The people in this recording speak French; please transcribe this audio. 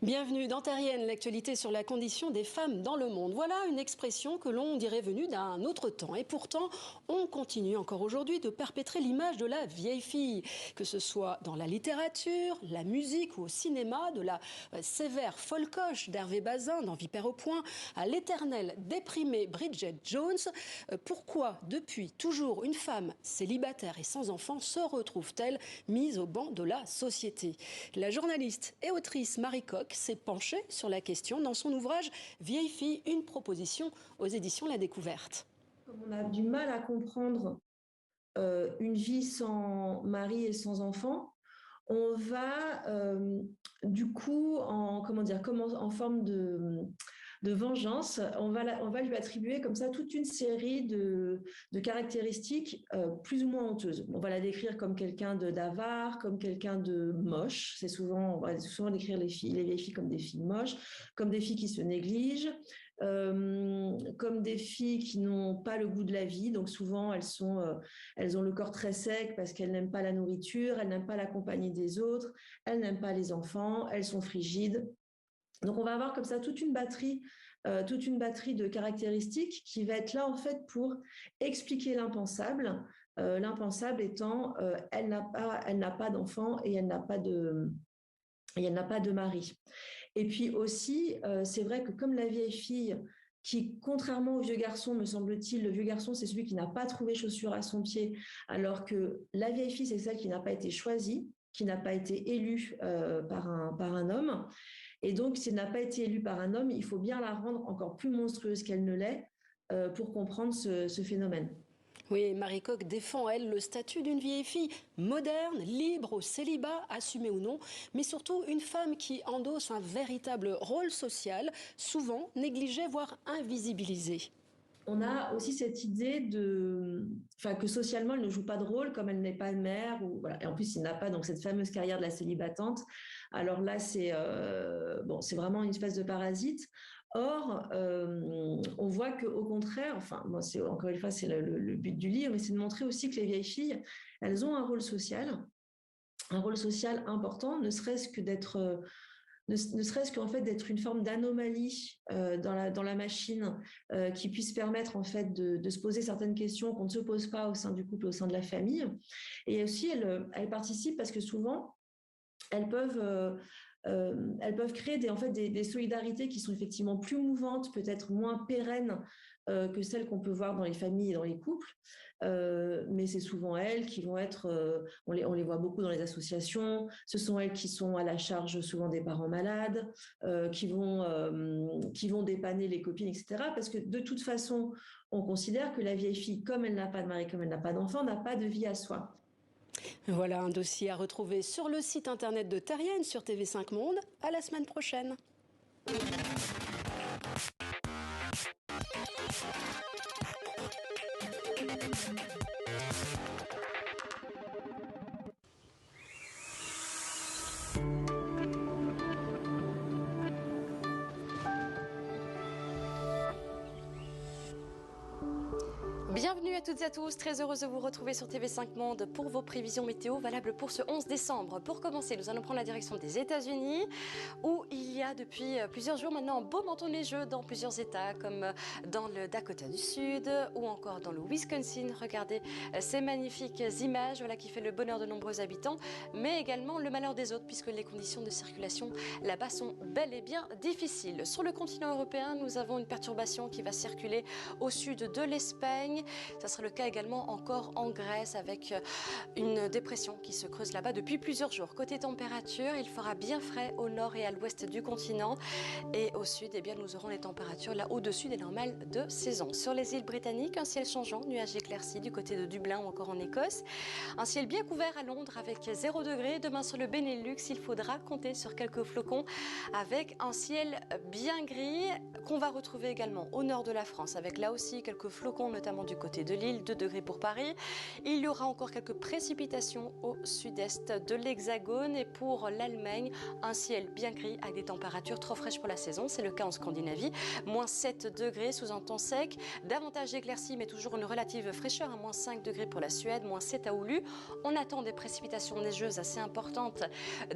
Bienvenue dans Terrienne, l'actualité sur la condition des femmes dans le monde. Voilà une expression que l'on dirait venue d'un autre temps. Et pourtant, on continue encore aujourd'hui de perpétrer l'image de la vieille fille. Que ce soit dans la littérature, la musique ou au cinéma, de la sévère folcoche d'Hervé Bazin dans Vipère au point, à l'éternelle déprimée Bridget Jones. Pourquoi, depuis toujours, une femme célibataire et sans enfant se retrouve-t-elle mise au banc de la société? La journaliste et autrice Marie Coq s'est penchée sur la question dans son ouvrage Vieille fille, une proposition aux éditions La Découverte. Comme on a du mal à comprendre une vie sans mari et sans enfant, on va du coup, en forme de vengeance, on va lui attribuer comme ça toute une série de caractéristiques plus ou moins honteuses. On va la décrire comme quelqu'un d'avare, comme quelqu'un de moche. On va souvent décrire les vieilles filles comme des filles moches, comme des filles qui se négligent, comme des filles qui n'ont pas le goût de la vie. Donc souvent, elles ont le corps très sec parce qu'elles n'aiment pas la nourriture, elles n'aiment pas la compagnie des autres, elles n'aiment pas les enfants, elles sont frigides. Donc on va avoir comme ça toute une batterie de caractéristiques qui va être là en fait pour expliquer l'impensable. L'impensable étant, elle n'a pas d'enfant et elle n'a pas de mari. Et puis aussi, c'est vrai que comme la vieille fille, qui, contrairement au vieux garçon, me semble-t-il, le vieux garçon, c'est celui qui n'a pas trouvé chaussure à son pied, alors que la vieille fille, c'est celle qui n'a pas été choisie, qui n'a pas été élue par un homme. Et donc, si elle n'a pas été élue par un homme, il faut bien la rendre encore plus monstrueuse qu'elle ne l'est pour comprendre ce phénomène. Oui, Marie Coq défend, elle, le statut d'une vieille fille moderne, libre, au célibat, assumé ou non, mais surtout une femme qui endosse un véritable rôle social, souvent négligé, voire invisibilisé. On a aussi cette idée que socialement, elle ne joue pas de rôle, comme elle n'est pas mère, voilà. Et en plus, il n'a pas donc cette fameuse carrière de la célibatante. Alors là, c'est vraiment une espèce de parasite. Or, on voit qu'au contraire, encore une fois, c'est le but du livre, mais c'est de montrer aussi que les vieilles filles, elles ont un rôle social important, ne serait-ce qu'en fait d'être une forme d'anomalie dans la machine qui puisse permettre en fait de se poser certaines questions qu'on ne se pose pas au sein du couple, au sein de la famille. Et aussi, elles participent parce que souvent, elles peuvent, elles peuvent créer des solidarités qui sont effectivement plus mouvantes, peut-être moins pérennes que celles qu'on peut voir dans les familles et dans les couples. Mais c'est souvent elles qui vont être, on les voit beaucoup dans les associations, ce sont elles qui sont à la charge souvent des parents malades, qui vont dépanner les copines, etc. Parce que de toute façon, on considère que la vieille fille, comme elle n'a pas de mari, comme elle n'a pas d'enfant, n'a pas de vie à soi. Voilà un dossier à retrouver sur le site internet de Terrienne, sur TV5 Monde. À la semaine prochaine. Bienvenue à toutes et à tous, très heureuse de vous retrouver sur TV5 Monde pour vos prévisions météo valables pour ce 11 décembre. Pour commencer, nous allons prendre la direction des États-Unis où il y a depuis plusieurs jours maintenant un beau manteau neigeux dans plusieurs États comme dans le Dakota du Sud ou encore dans le Wisconsin. Regardez ces magnifiques images qui fait le bonheur de nombreux habitants mais également le malheur des autres puisque les conditions de circulation là-bas sont bel et bien difficiles. Sur le continent européen, nous avons une perturbation qui va circuler au sud de l'Espagne. Ça sera le cas également encore en Grèce avec une dépression qui se creuse là-bas depuis plusieurs jours. Côté température, il fera bien frais au nord et à l'ouest du continent et au sud, eh bien, nous aurons les températures là au-dessus des normales de saison. Sur les îles britanniques, un ciel changeant, nuages éclaircis du côté de Dublin ou encore en Écosse. Un ciel bien couvert à Londres avec 0 degré. Demain sur le Benelux, il faudra compter sur quelques flocons avec un ciel bien gris qu'on va retrouver également au nord de la France avec là aussi quelques flocons notamment du côté de Lille, 2 degrés pour Paris. Il y aura encore quelques précipitations au sud-est de l'Hexagone et pour l'Allemagne, un ciel bien gris avec des températures trop fraîches pour la saison. C'est le cas en Scandinavie, moins 7 degrés sous un temps sec, davantage d'éclaircies mais toujours une relative fraîcheur, à moins 5 degrés pour la Suède, moins 7 à Oulu. On attend des précipitations neigeuses assez importantes